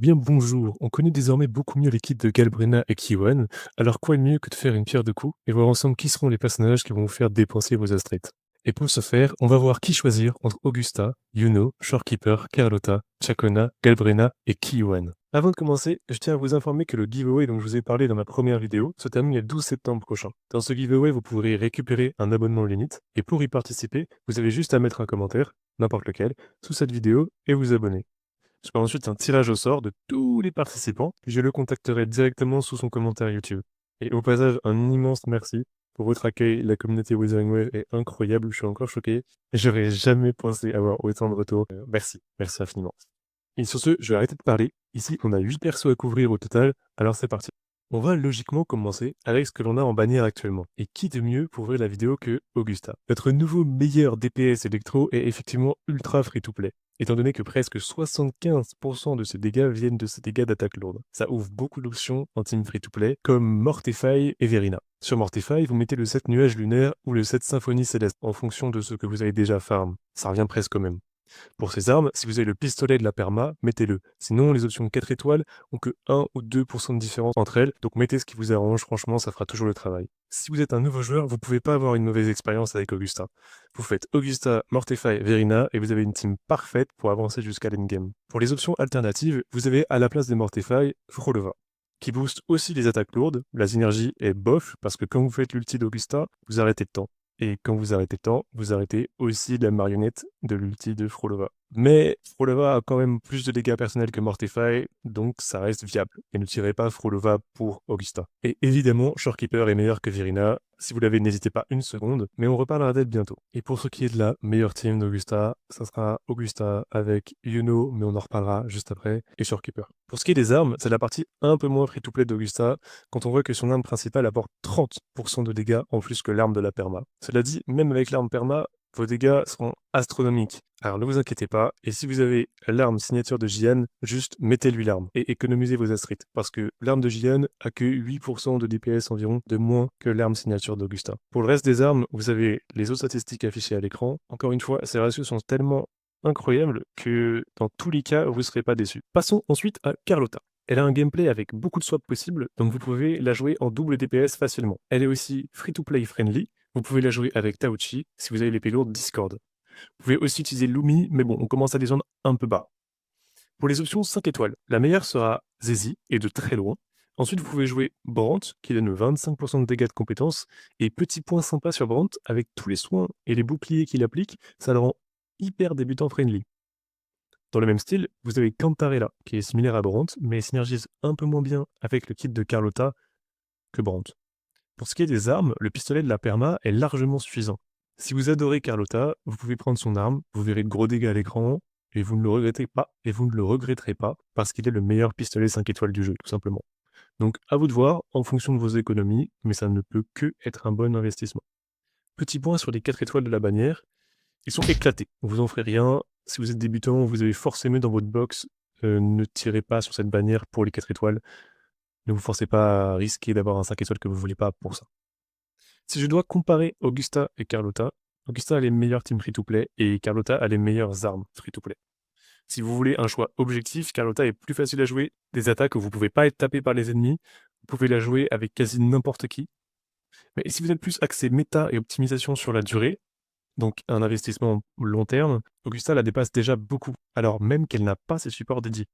bien bonjour, on connaît désormais beaucoup mieux l'équipe de Galbrina et Kiwan, alors quoi de mieux que de faire une pierre de coups et voir ensemble qui seront les personnages qui vont vous faire dépenser vos astrites. Et pour ce faire, on va voir qui choisir entre Augusta, Yuno, Shorekeeper, Carlotta, Chacona, Galbrina et Kiwan. Avant de commencer, je tiens à vous informer que le giveaway dont je vous ai parlé dans ma première vidéo se termine le 12 septembre prochain. Dans ce giveaway, vous pourrez récupérer un abonnement limite, et pour y participer, vous avez juste à mettre un commentaire, n'importe lequel, sous cette vidéo et vous abonner. Je ferai ensuite un tirage au sort de tous les participants, puis je le contacterai directement sous son commentaire YouTube. Et au passage, un immense merci pour votre accueil. La communauté Wuthering Wave est incroyable, je suis encore choqué. J'aurais jamais pensé avoir autant de retours. Merci, merci infiniment. Et sur ce, je vais arrêter de parler. Ici, on a 8 persos à couvrir au total, alors c'est parti. On va logiquement commencer avec ce que l'on a en bannière actuellement. Et qui de mieux pour ouvrir la vidéo que Augusta. Notre nouveau meilleur DPS électro est effectivement ultra free-to-play, étant donné que presque 75% de ses dégâts viennent de ses dégâts d'attaque lourde. Ça ouvre beaucoup d'options en team free-to-play, comme Mortify et Verina. Sur Mortify, vous mettez le 7 nuages lunaires ou le 7 symphonie céleste, en fonction de ce que vous avez déjà farm. Ça revient presque au même. Pour ces armes, si vous avez le pistolet de la perma, mettez-le. Sinon, les options 4 étoiles ont que 1 ou 2% de différence entre elles, donc mettez ce qui vous arrange, franchement, ça fera toujours le travail. Si vous êtes un nouveau joueur, vous pouvez pas avoir une mauvaise expérience avec Augusta. Vous faites Augusta, Mortify, Verina, et vous avez une team parfaite pour avancer jusqu'à l'endgame. Pour les options alternatives, vous avez à la place des Mortify, Frolova, qui booste aussi les attaques lourdes. La synergie est bof, parce que quand vous faites l'ulti d'Augusta, vous arrêtez le temps. Et quand vous arrêtez le temps, vous arrêtez aussi la marionnette de l'ulti de Frolova. Mais Frolova a quand même plus de dégâts personnels que Mortify, donc ça reste viable. Et ne tirez pas Frolova pour Augusta. Et évidemment, Shorekeeper est meilleur que Virina. Si vous l'avez, n'hésitez pas une seconde, mais on reparlera d'elle bientôt. Et pour ce qui est de la meilleure team d'Augusta, ça sera Augusta avec Yuno, mais on en reparlera juste après, et Shorekeeper. Pour ce qui est des armes, c'est la partie un peu moins free-to-play d'Augusta, quand on voit que son arme principale apporte 30% de dégâts en plus que l'arme de la perma. Cela dit, même avec l'arme perma, vos dégâts seront astronomiques. Alors ne vous inquiétez pas, et si vous avez l'arme signature de Jian, juste mettez-lui l'arme et économisez vos astrites, parce que l'arme de Jian a que 8% de DPS environ de moins que l'arme signature d'Augusta. Pour le reste des armes, vous avez les autres statistiques affichées à l'écran. Encore une fois, ces ratios sont tellement incroyables que dans tous les cas, vous ne serez pas déçus. Passons ensuite à Carlotta. Elle a un gameplay avec beaucoup de swaps possibles, donc vous pouvez la jouer en double DPS facilement. Elle est aussi free-to-play friendly, vous pouvez la jouer avec Tauchi si vous avez l'épée lourde Discord. Vous pouvez aussi utiliser Lumi, mais bon, on commence à descendre un peu bas. Pour les options 5 étoiles, la meilleure sera Zezi, et de très loin. Ensuite, vous pouvez jouer Brandt, qui donne 25% de dégâts de compétences, et petit point sympa sur Brandt, avec tous les soins et les boucliers qu'il applique, ça le rend hyper débutant friendly. Dans le même style, vous avez Cantarella, qui est similaire à Brandt, mais synergise un peu moins bien avec le kit de Carlotta que Brandt. Pour ce qui est des armes, le pistolet de la perma est largement suffisant. Si vous adorez Carlotta, vous pouvez prendre son arme, vous verrez de gros dégâts à l'écran, et vous ne le regretterez pas, parce qu'il est le meilleur pistolet 5 étoiles du jeu, tout simplement. Donc à vous de voir, en fonction de vos économies, mais ça ne peut que être un bon investissement. Petit point sur les 4 étoiles de la bannière, ils sont éclatés, vous en ferez rien. Si vous êtes débutant, vous avez forcément dans votre box, ne tirez pas sur cette bannière pour les 4 étoiles. Ne vous forcez pas à risquer d'avoir un 5 étoiles que vous ne voulez pas pour ça. Si je dois comparer Augusta et Carlotta, Augusta a les meilleures teams free-to-play et Carlotta a les meilleures armes free-to-play. Si vous voulez un choix objectif, Carlotta est plus facile à jouer, des attaques où vous ne pouvez pas être tapé par les ennemis, vous pouvez la jouer avec quasi n'importe qui. Mais si vous êtes plus axé méta et optimisation sur la durée, donc un investissement long terme, Augusta la dépasse déjà beaucoup, alors même qu'elle n'a pas ses supports dédiés.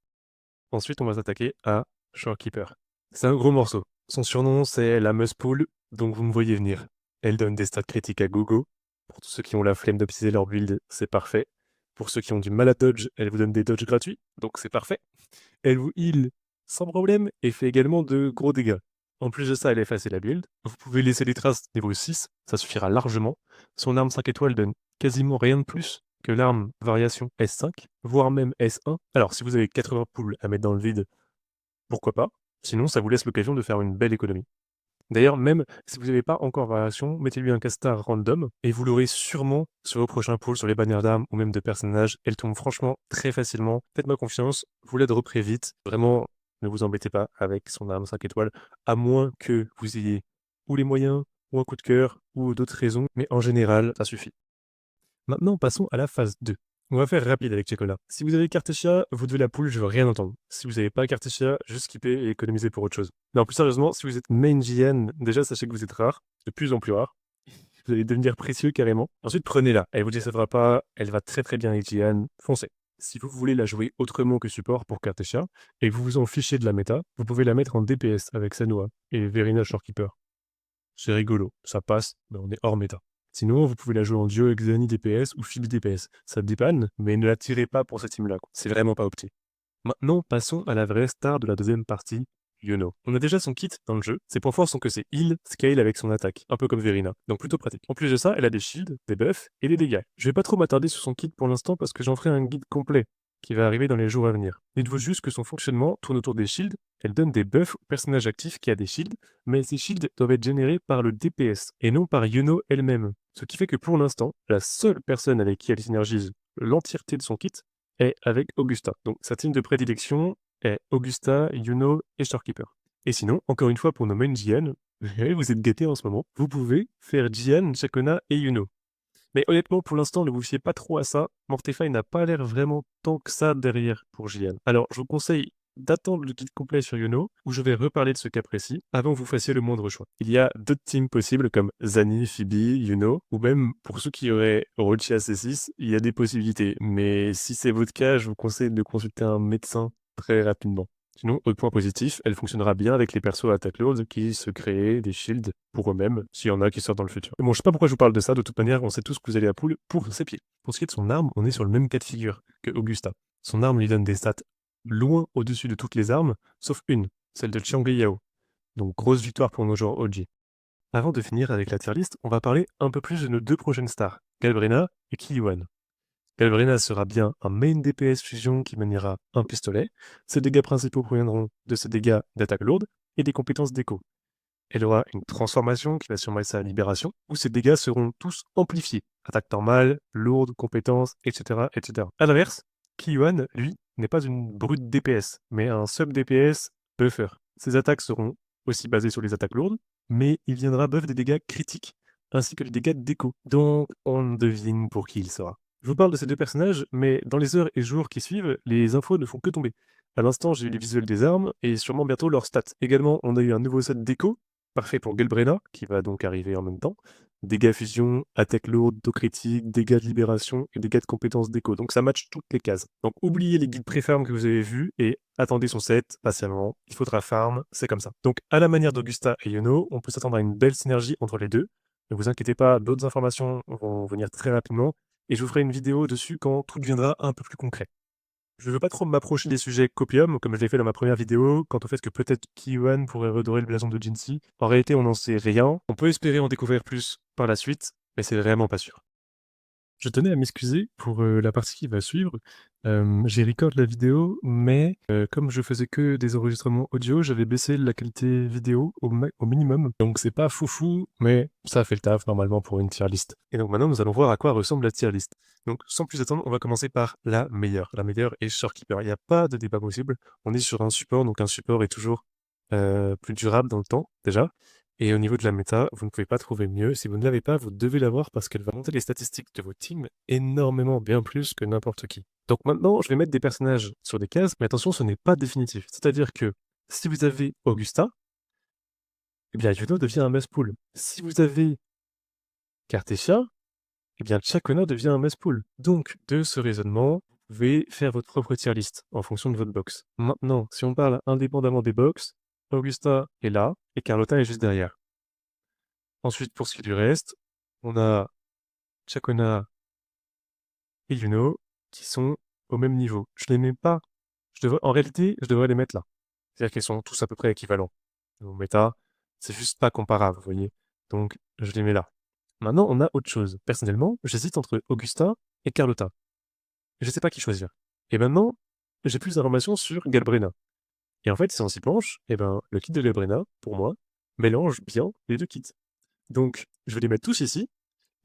Ensuite, on va s'attaquer à Shorekeeper. C'est un gros morceau. Son surnom, c'est la Muspool, donc vous me voyez venir. Elle donne des stats critiques à gogo. Pour tous ceux qui ont la flemme d'optimiser leur build, c'est parfait. Pour ceux qui ont du mal à dodge, elle vous donne des dodges gratuits, donc c'est parfait. Elle vous heal sans problème et fait également de gros dégâts. En plus de ça, elle est facile à build. Vous pouvez laisser les traces niveau 6, ça suffira largement. Son arme 5 étoiles donne quasiment rien de plus que l'arme variation S5, voire même S1. Alors si vous avez 80 poules à mettre dans le vide, pourquoi pas. Sinon, ça vous laisse l'occasion de faire une belle économie. D'ailleurs, même si vous n'avez pas encore variation, mettez-lui un castar random et vous l'aurez sûrement sur vos prochains pools, sur les bannières d'armes ou même de personnages. Elle tombe franchement très facilement. Faites-moi confiance, vous la dropperez vite. Vraiment, ne vous embêtez pas avec son arme 5 étoiles, à moins que vous ayez ou les moyens, ou un coup de cœur, ou d'autres raisons, mais en général, ça suffit. Maintenant, passons à la phase 2. On va faire rapide avec Checola. Si vous avez Cartesia, vous devez la poule, je veux rien entendre. Si vous n'avez pas Cartesia, juste skipper et économiser pour autre chose. Non, plus sérieusement, si vous êtes main GN, déjà sachez que vous êtes rare, de plus en plus rare. Vous allez devenir précieux carrément. Ensuite, prenez-la. Elle vous décevra pas, elle va très très bien avec GN, foncez. Si vous voulez la jouer autrement que support pour Cartesia, et que vous vous en fichez de la méta, vous pouvez la mettre en DPS avec Sanua et Verina Shorekeeper. C'est rigolo, ça passe, mais on est hors méta. Sinon, vous pouvez la jouer en duo avec Zany DPS ou Phil DPS. Ça dépanne, mais ne la tirez pas pour cette team-là. C'est vraiment pas opté. Maintenant, passons à la vraie star de la deuxième partie, Yuno. On a déjà son kit dans le jeu. Ses points forts sont que c'est heal, scale avec son attaque, un peu comme Verina, donc plutôt pratique. En plus de ça, elle a des shields, des buffs et des dégâts. Je vais pas trop m'attarder sur son kit pour l'instant parce que j'en ferai un guide complet qui va arriver dans les jours à venir. Dites-vous juste que son fonctionnement tourne autour des shields, elle donne des buffs au personnage actif qui a des shields, mais ces shields doivent être générés par le DPS et non par Yuno elle-même. Ce qui fait que pour l'instant, la seule personne avec qui elle synergise l'entièreté de son kit est avec Augusta. Donc sa team de prédilection est Augusta, Yuno et Storekeeper. Et sinon, encore une fois pour nos main GN, vous êtes gâtés en ce moment, vous pouvez faire GN, Chakona et Yuno. Mais honnêtement, pour l'instant, ne vous fiez pas trop à ça. Mortify n'a pas l'air vraiment tant que ça derrière pour JN. Alors, je vous conseille d'attendre le guide complet sur Yuno, où je vais reparler de ce cas précis, avant que vous fassiez le moindre choix. Il y a d'autres teams possibles comme Zany, Phoebe, Yuno, ou même pour ceux qui auraient Orochi C6, il y a des possibilités. Mais si c'est votre cas, je vous conseille de consulter un médecin très rapidement. Sinon, autre point positif, elle fonctionnera bien avec les persos Attack Lords qui se créent des shields pour eux-mêmes, s'il y en a qui sortent dans le futur. Mais bon, je sais pas pourquoi je vous parle de ça, de toute manière, on sait tous que vous allez à poule pour ses pieds. Pour ce qui est de son arme, on est sur le même cas de figure que Augusta. Son arme lui donne des stats loin au-dessus de toutes les armes, sauf une, celle de Chiang Yao. Donc grosse victoire pour nos joueurs OG. Avant de finir avec la tier list, on va parler un peu plus de nos deux prochaines stars, Galbrina et Kiyuan. Galbrina sera bien un main DPS fusion qui maniera un pistolet. Ses dégâts principaux proviendront de ses dégâts d'attaque lourde et des compétences d'écho. Elle aura une transformation qui va surmonter sa libération, où ses dégâts seront tous amplifiés. Attaque normale, lourde, compétences, etc. etc. A l'inverse, Kiyuan, lui, n'est pas une brute DPS, mais un sub-DPS buffer. Ses attaques seront aussi basées sur les attaques lourdes, mais il viendra buff des dégâts critiques, ainsi que les dégâts d'écho. Donc, on devine pour qui il sera. Je vous parle de ces deux personnages, mais dans les heures et jours qui suivent, les infos ne font que tomber. À l'instant, j'ai eu les visuels des armes, et sûrement bientôt leurs stats. Également, on a eu un nouveau set d'écho, parfait pour Galbrena, qui va donc arriver en même temps. Dégâts fusion, attaque lourde, dos critique, dégâts de libération et dégâts de compétences d'écho. Donc ça match toutes les cases. Donc oubliez les guides pré-farm que vous avez vus et attendez son set patiemment. Il faudra farm, c'est comme ça. Donc à la manière d'Augusta et Yuno, on peut s'attendre à une belle synergie entre les deux. Ne vous inquiétez pas, d'autres informations vont venir très rapidement et je vous ferai une vidéo dessus quand tout deviendra un peu plus concret. Je ne veux pas trop m'approcher des sujets copium, comme je l'ai fait dans ma première vidéo, quant au fait que peut-être Kiyuan pourrait redorer le blason de Jinxie. En réalité, on n'en sait rien. On peut espérer en découvrir plus par la suite, mais c'est vraiment pas sûr. Je tenais à m'excuser pour la partie qui va suivre. J'ai record la vidéo, mais comme je faisais que des enregistrements audio, j'avais baissé la qualité vidéo au minimum. Donc c'est pas foufou, mais ça fait le taf normalement pour une tier list. Et donc maintenant, nous allons voir à quoi ressemble la tier list. Donc sans plus attendre, on va commencer par la meilleure. La meilleure est Shorekeeper. Il n'y a pas de débat possible. On est sur un support, donc un support est toujours plus durable dans le temps, déjà. Et au niveau de la méta, vous ne pouvez pas trouver mieux. Si vous ne l'avez pas, vous devez l'avoir parce qu'elle va monter les statistiques de vos teams énormément, bien plus que n'importe qui. Donc maintenant, je vais mettre des personnages sur des cases, mais attention, ce n'est pas définitif. C'est-à-dire que si vous avez Augusta, eh bien Yuno devient un must pool. Si vous avez Cartesia, eh bien Chakona devient un must pool. Donc, de ce raisonnement, vous pouvez faire votre propre tier list en fonction de votre box. Maintenant, si on parle indépendamment des box, Augusta est là et Carlotta est juste derrière. Ensuite, pour ce qui est du reste, on a Chakona et Yuno qui sont au même niveau. Je les mets pas. En réalité, je devrais les mettre là. C'est-à-dire qu'ils sont tous à peu près équivalents. Au méta, c'est juste pas comparable, vous voyez. Donc, je les mets là. Maintenant, on a autre chose. Personnellement, j'hésite entre Augusta et Carlotta. Je sais pas qui choisir. Et maintenant, j'ai plus d'informations sur Galbrina. Et en fait, si on s'y penche, eh ben, le kit de Galbrina, pour moi, mélange bien les deux kits. Donc, je vais les mettre tous ici,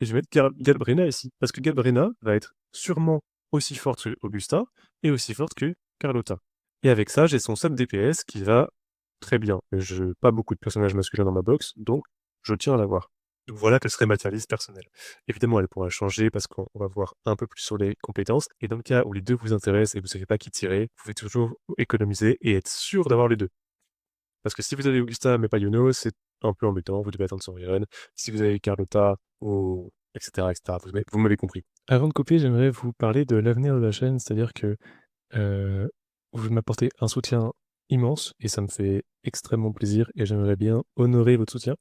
et je vais mettre Galbrina ici. Parce que Galbrina va être sûrement aussi forte que Augusta, et aussi forte que Carlotta. Et avec ça, j'ai son sub DPS qui va très bien. Je n'ai pas beaucoup de personnages masculins dans ma box, donc je tiens à l'avoir. Donc voilà quelle serait ma tier list personnelle. Évidemment, elle pourra changer parce qu'on va voir un peu plus sur les compétences et dans le cas où les 2 vous intéressent et vous savez pas qui tirer, vous pouvez toujours économiser et être sûr d'avoir les 2. Parce que si vous avez Augusta mais pas Yuno, c'est un peu embêtant, vous devez attendre son rerun. Si vous avez Carlotta ou et cetera, vous m'avez compris. Avant de couper, j'aimerais vous parler de l'avenir de la chaîne, c'est-à-dire que, heu, vous m'apportez un soutien immense et ça me fait extrêmement plaisir et j'aimerais bien honorer votre soutien.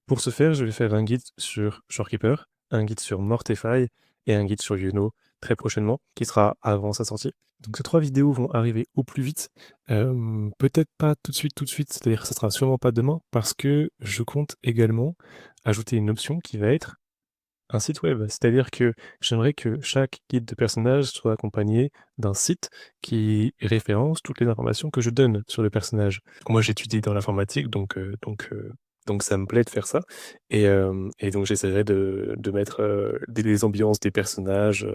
Pour ce faire, je vais faire un guide sur Shorekeeper, un guide sur Mortify et un guide sur Yuno très prochainement, qui sera avant sa sortie. Donc ces 3 vidéos vont arriver au plus vite, peut-être pas tout de suite, c'est-à-dire que ça sera sûrement pas demain parce que je compte également ajouter une option qui va être un site web. C'est-à-dire que j'aimerais que chaque guide de personnage soit accompagné d'un site qui référence toutes les informations que je donne sur le personnage. Moi, j'étudie dans l'informatique, donc ça me plaît de faire ça et donc j'essaierai de mettre, des ambiances des personnages,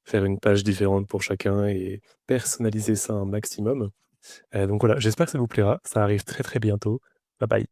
faire une page différente pour chacun et personnaliser ça un maximum. Donc voilà, j'espère que ça vous plaira. Ça arrive très, très bientôt. Bye bye.